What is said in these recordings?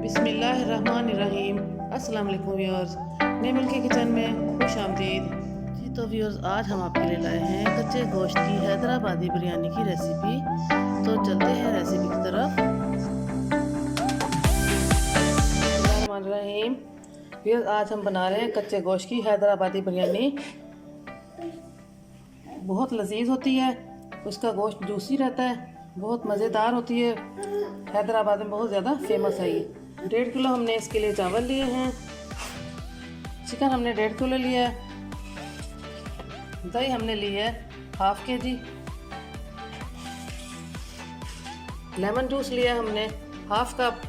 बिस्मिल्लाहिर्रहमानिर्रहीम। अस्सलाम वालेकुम व्यूअर्स, मैं मिल्की किचन में खुश आमदीद जी। तो व्यूअर्स, आज हम आपके लिए लाए हैं कच्चे गोश्त की हैदराबादी बिरयानी की रेसिपी। तो चलते हैं रेसिपी की तरफ। बिस्मिल्लाहिर्रहमानिर्रहीम। व्यूअर्स, आज हम बना रहे हैं कच्चे गोश्त की हैदराबादी बिरयानी। बहुत लजीज होती है, उसका गोश्त जूसी रहता है, बहुत मज़ेदार होती है। हैदराबाद में बहुत ज़्यादा फेमस है ये। 1.5 किलो हमने इसके लिए चावल लिए हैं। चिकन हमने 1.5 किलो लिया है। दही हमने ली है 1/2 kg। लेमन जूस लिया हमने 1/2 कप।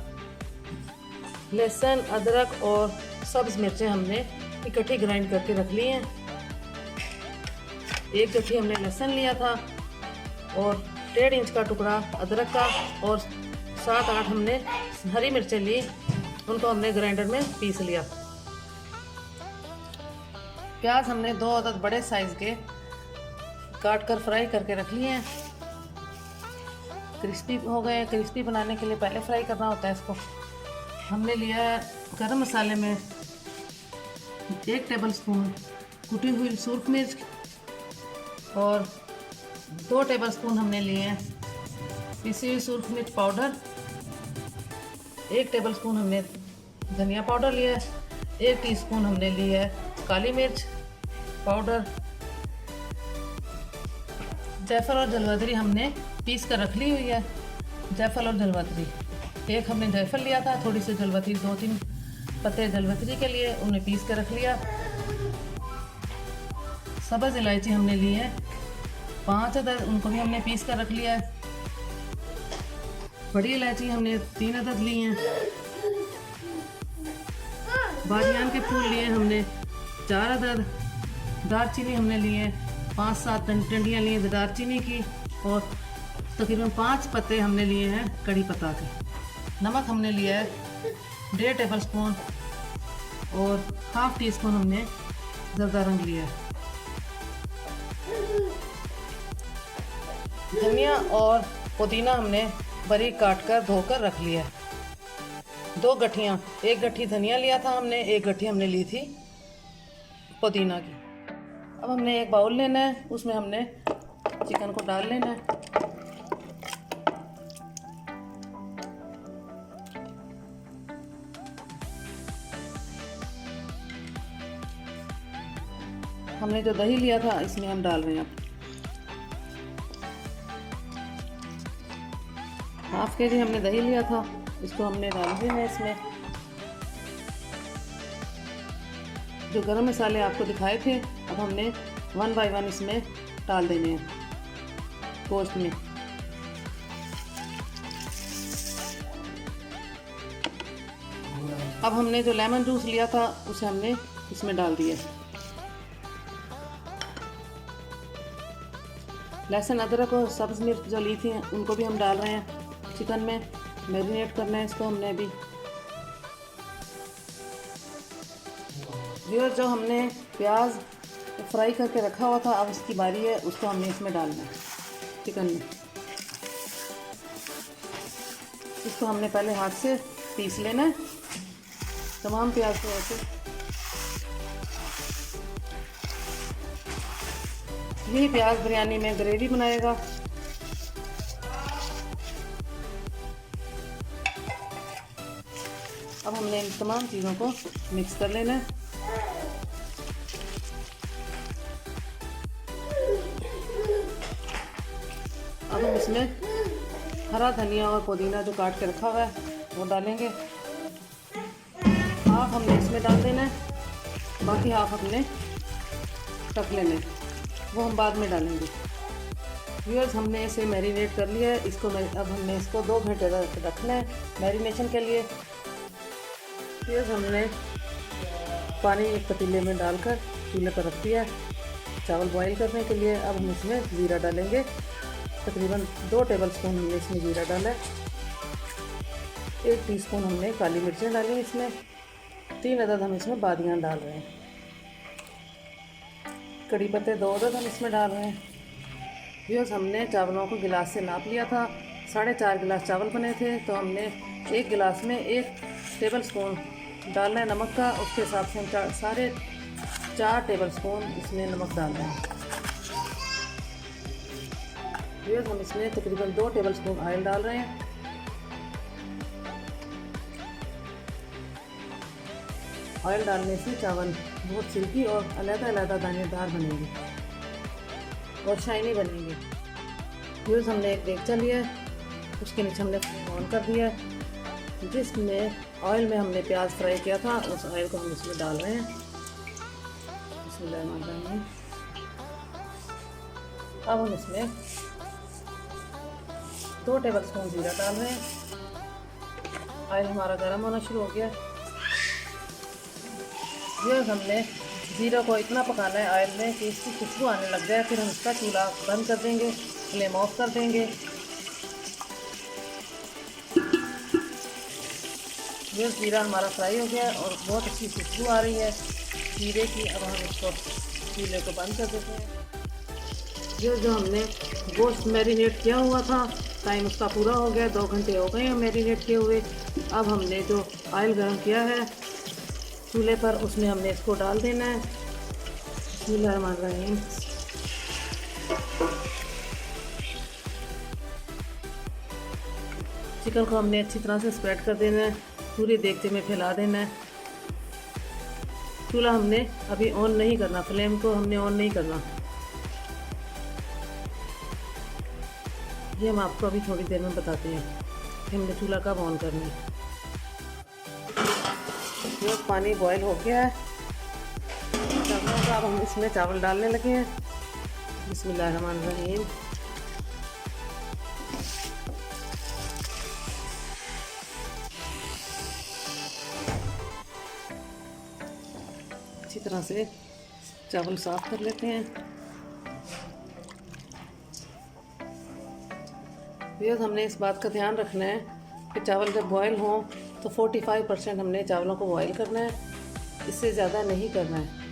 लहसुन, अदरक और सब्ज़ मिर्चें हमने इकट्ठी ग्राइंड करके रख ली हैं। 1 गट्ठी हमने लहसुन लिया था और 1.5 इंच का टुकड़ा अदरक का, और 7-8 हमने हरी मिर्चें ली, उनको हमने ग्राइंडर में पीस लिया। प्याज हमने 2 अदद बड़े साइज़ के काट कर फ्राई करके रख लिए हैं। क्रिस्पी हो गए। क्रिस्पी बनाने के लिए पहले फ्राई करना होता है इसको। हमने लिया है गरम मसाले में 1 टेबल स्पून कुटी हुई सुर्ख मिर्च, और 2 टेबल स्पून हमने लिए हैं पिसी हुई सुर्ख मिर्च पाउडर। 1 टेबल स्पून हमने धनिया पाउडर लिया है। 1 टीस्पून हमने ली है काली मिर्च पाउडर। जायफल और जलवतरी हमने पीस कर रख ली हुई है। जायफल और जलवतरी, 1 हमने जायफल लिया था, थोड़ी सी जलवतरी, 2-3 पत्ते जलवतरी के लिए, उन्हें पीस कर रख लिया। सब्ज़ इलायची हमने ली है 5 अदद, उनको भी हमने पीस कर रख लिया है। बड़ी इलायची हमने 3 अदद ली हैं। बादियान के फूल लिए हमने 4 अदद। दालचीनी हमने लिए 5-7 डंडियाँ ली हैं दालचीनी की, और तकरीबन 5 पत्ते हमने लिए हैं कड़ी पत्ता के। नमक हमने लिया है 1.5 टेबल स्पून, और 1/2 टीस्पून हमने ज़रदा रंग लिया है। धनिया और पुदीना हमने बारीक काट कर धोकर रख लिया है। 2 गट्ठियाँ, 1 गट्ठी धनिया लिया था हमने, 1 गट्ठी हमने ली थी पुदीना की। अब हमने एक बाउल लेना है, उसमें हमने चिकन को डाल लेना है। हमने जो दही लिया था इसमें हम डाल रहे हैं। अब 1/2 kg हमने दही लिया था, इसको हमने डाल दिया है इसमें। जो गरम मसाले आपको दिखाए थे, अब हमने 1 बाय 1 इसमें डाल देने हैं गोश्त में। अब हमने जो लेमन जूस लिया था उसे हमने इसमें डाल दिया। लहसुन, अदरक और सब्ज़ मिर्च जो ली थी उनको भी हम डाल रहे हैं चिकन में। मैरिनेट करना है इसको हमने अभी। जो हमने प्याज फ्राई करके रखा हुआ था, अब इसकी बारी है, उसको हमने इसमें डालना है चिकन में। इसको हमने पहले हाथ से पीस लेना है, तमाम प्याज को ऐसे। यही प्याज बिरयानी में ग्रेवी बनाएगा। अब हमने इन तमाम चीज़ों को मिक्स कर लेना है। अब हम इसमें हरा धनिया और पुदीना जो काट के रखा हुआ है वो डालेंगे। 1/2 हमने इसमें डाल देना है, बाकी 1/2 हमने रख लेना है, वो हम बाद में डालेंगे। व्यूअर्स, हमने इसे मैरिनेट कर लिया है। इसको अब हमने इसको 2 घंटे रखना है मैरिनेशन के लिए। फिर हमने पानी एक पतीले में डालकर चूल्हे पर रख दिया चावल बॉईल करने के लिए। अब हम इसमें ज़ीरा डालेंगे, तकरीबन 2 टेबल स्पून हमने इसमें ज़ीरा डाला है। 1 टीस्पून हमने काली मिर्चें डाली इसमें। 3 अदद हम इसमें बादियान डाल रहे हैं। कड़ी पत्ते 2 अदद हम इसमें डाल रहे हैं। व्यूअर्स, हमने चावलों को गिलास से नाप लिया था। 4.5 गिलास चावल बने थे, तो हमने 1 गिलास में 1 टेबल स्पून डालना है नमक का। उसके हिसाब से हम सारे 4 टेबल स्पून इसमें नमक डाल रहे हैं। फिर हम इसमें तकरीबन 2 टेबल स्पून ऑयल डाल रहे हैं। ऑयल डालने से चावल बहुत सिल्की और अलग-अलग दानेदार बनेंगे और शाइनी बनेंगे। फिर हमने एक देगचा लिया है, उसके नीचे हमने फ्लेम ऑन कर दिया है। जिसमें ऑयल में हमने प्याज फ्राई किया था उस ऑयल को हम इसमें डाल रहे हैं। बिस्मिल्लाहिर्रहमानिर्रहीम। अब हम इसमें 2 टेबल स्पून जीरा डाल रहे हैं। ऑयल हमारा गर्म होना शुरू हो गया। ये हमने जीरा को इतना पकाना है ऑयल में कि इसकी खुशबू आने लग जाए। फिर हम इसका चूल्हा बंद कर देंगे, फ्लेम ऑफ कर देंगे। ये जीरा हमारा फ्राई हो गया और बहुत अच्छी खुशबू आ रही है जीरे की। अब हम इसको चूल्हे को बंद कर देते हैं। ये जो हमने गोश्त मैरिनेट किया हुआ था, टाइम उसका पूरा हो गया, 2 घंटे हो गए हैं मैरिनेट किए हुए। अब हमने जो ऑयल गर्म किया है चूल्हे पर, उसमें हमने इसको डाल देना है। बिस्मिल्लाहिर्रहमानिर्रहीम। चिकन को हमने अच्छी तरह से स्प्रेड कर देना है, पूरे देगचे में फैला देना है। चूल्हा हमने अभी ऑन नहीं करना, फ्लेम को हमने ऑन नहीं करना। ये हम आपको अभी थोड़ी देर में बताते हैं कि हमने चूल्हा कब ऑन करना है। ये पानी बॉयल हो गया है, अब हम इसमें चावल डालने लगे हैं। बिस्मिल्लाहिर्रहमानिर्रहीम। अच्छी तरह से चावल साफ कर लेते हैं। फिर हमने इस बात का ध्यान रखना है कि चावल जब बॉयल हों तो 45% हमने चावलों को बॉयल करना है, इससे ज़्यादा नहीं करना है।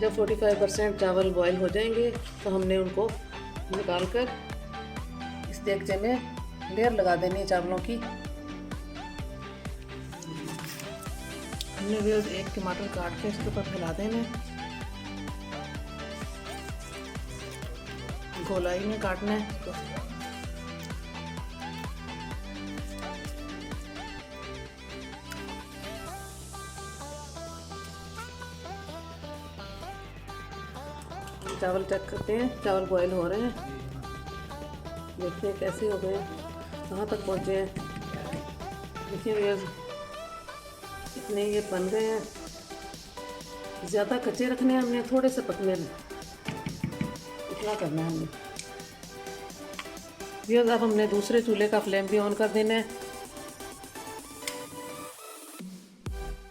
जब 45% चावल बॉयल हो जाएंगे तो हमने उनको निकाल कर इस देगचे में लेयर लगा देनी है चावलों की। हमने भी एक टमाटर काट के इसके ऊपर फैला देना है, गोलाई में काटना है। तो चावल चेक करते हैं, चावल बॉयल हो रहे हैं। देखते हैं कैसे हो गए, कहाँ तक पहुँचे हैं। देखिए व्यूअर्स, इतने ये बन गए हैं। ज़्यादा कच्चे रखने हैं हमने, थोड़े से पकने इतना करना है हमने। व्यूअर्स, अब हमने दूसरे चूल्हे का फ्लेम भी ऑन कर देना है।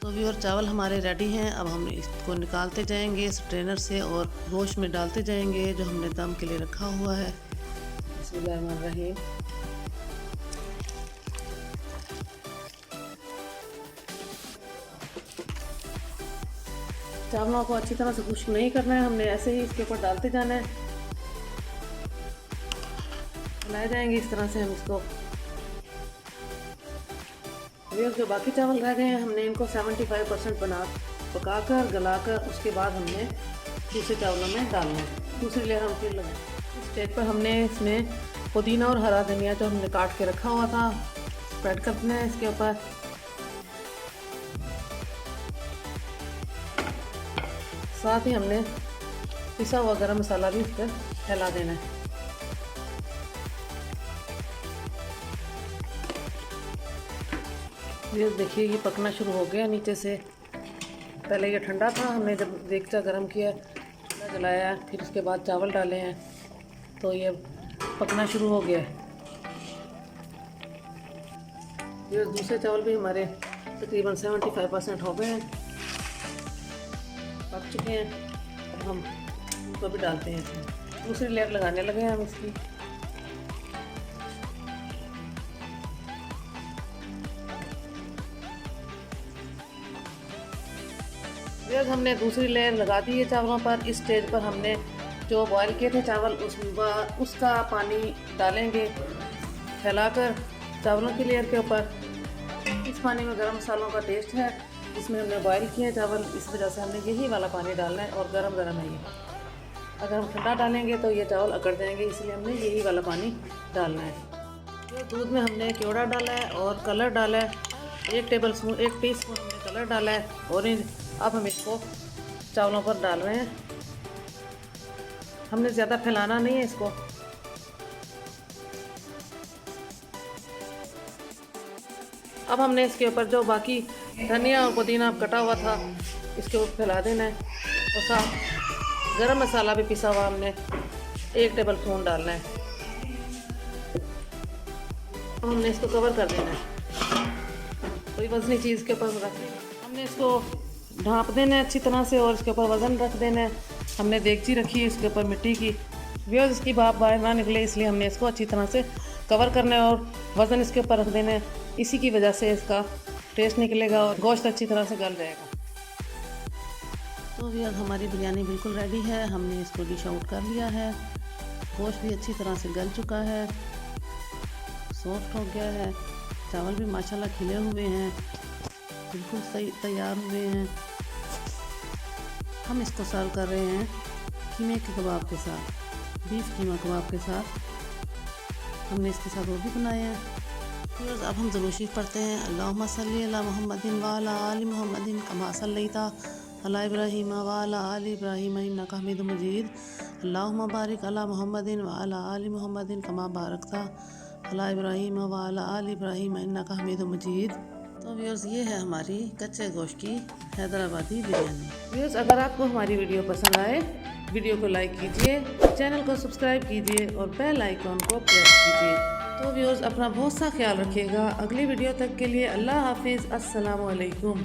तो व्यूअर, चावल हमारे रेडी हैं। अब हम इसको निकालते जाएंगे स्ट्रेनर से और गोश्त में डालते जाएंगे जो हमने दम के लिए रखा हुआ है। बिस्मिल्लाहिर्रहमानिर्रहीम। चावलों को अच्छी तरह से खुश्क नहीं करना है, हमने ऐसे ही इसके ऊपर डालते जाना है। बनाए जाएंगे इस तरह से हम इसको। जो बाकी चावल रह गए हैं हमने इनको 75% पकाकर गलाकर उसके बाद हमने दूसरे चावलों में डालना है। दूसरी लेयर हम फिर लगाएं। इस स्टेज पर हमने इसमें पुदीना और हरा धनिया जो हमने काट के रखा हुआ था स्प्रेड करना है इसके ऊपर। साथ ही हमने पिसा हुआ गरम मसाला भी इस पर फैला देना है। ये देखिए, ये पकना शुरू हो गया नीचे से। पहले ये ठंडा था, हमने जब देगचा गरम किया, चूल्हा जलाया, फिर उसके बाद चावल डाले हैं तो ये पकना शुरू हो गया। ये दूसरे चावल भी हमारे तकरीबन 75% हो गए हैं, पक चुके हैं। अब हम उनको भी डालते हैं, दूसरी लेयर लगाने लगे हैं हम इसकी। फिर हमने दूसरी लेयर लगा दी है चावलों पर। इस स्टेज पर हमने जो बॉयल किए थे चावल उसका पानी डालेंगे फैलाकर चावलों की लेयर के ऊपर। इस पानी में गरम मसालों का टेस्ट है। इसमें हमने बॉईल किए चावल, इस वजह से हमने यही वाला पानी डालना है और गरम गरम है ये। अगर हम ठंडा डालेंगे तो ये चावल अकड़ जाएंगे, इसलिए हमने यही वाला पानी डालना है। तो दूध में हमने केवड़ा डाला है और कलर डाला है, 1 टीस्पून हमने कलर डाला है ऑरेंज। अब हम इसको चावलों पर डाल रहे हैं। हमने ज़्यादा फैलाना नहीं है इसको। अब हमने इसके ऊपर जो बाकी धनिया और पुदीना कटा हुआ था इसके ऊपर फैला देना है और साथ गरम मसाला भी पिसा हुआ हमने 1 टेबलस्पून डालना है। अब हमने इसको कवर कर देना है, कोई वजनी चीज़ के ऊपर रख देना। हमने इसको ढाँप देना है अच्छी तरह से और इसके ऊपर वज़न रख देना है। हमने देगची रखी है इसके ऊपर मिट्टी की, व्यूअर्स इसकी भाप बाहर ना निकले इसलिए हमने इसको अच्छी तरह से कवर करना है और वज़न इसके ऊपर रख देना है। इसी की वजह से इसका टेस्ट निकलेगा और गोश्त अच्छी तरह से गल जाएगा। तो व्यूअर्स हमारी बिरयानी बिल्कुल रेडी है। हमने इसको डिश आउट कर लिया है। गोश्त भी अच्छी तरह से गल चुका है, सॉफ्ट हो गया है, चावल भी माशाल्लाह खिले हुए हैं, बिल्कुल सही तैयार हुए हैं। हम इसको सर्व कर रहे हैं कीमे के कबाब के साथ, बीफ कीमा कबाब के साथ। हमने इसके साथ रोटी बनाए हैं। व्यूअर्स अब हम ज़रूर शरीफ पढ़ते हैं, अल्लाहुम्मा सल्ली अला मुहम्मदिन व अला आलि मुहम्मदिन कमा सल्लैता अला इब्राहीम व अला आलि इब्राहीम इन्नका हमीदुम मजीद। अल्लाहुम्मा बारिक अला मुहम्मदिन व अला आलि मुहम्मदिन कमा बारकता अला इब्राहीम व अला आलि इब्राहीम इन्नका हमीदुम मजीद। तो व्यूअर्स ये है हमारी कच्चे गोश्त की हैदराबादी बिरयानी। व्यूअर्स अगर आपको हमारी वीडियो पसंद आए, वीडियो को लाइक कीजिए, चैनल को सब्सक्राइब कीजिए और बेल आइकॉन को प्रेस कीजिए। तो व्यूअर्स अपना बहुत सा ख्याल रखिएगा। अगली वीडियो तक के लिए अल्लाह हाफिज़, अस्सलामु अलैकुम।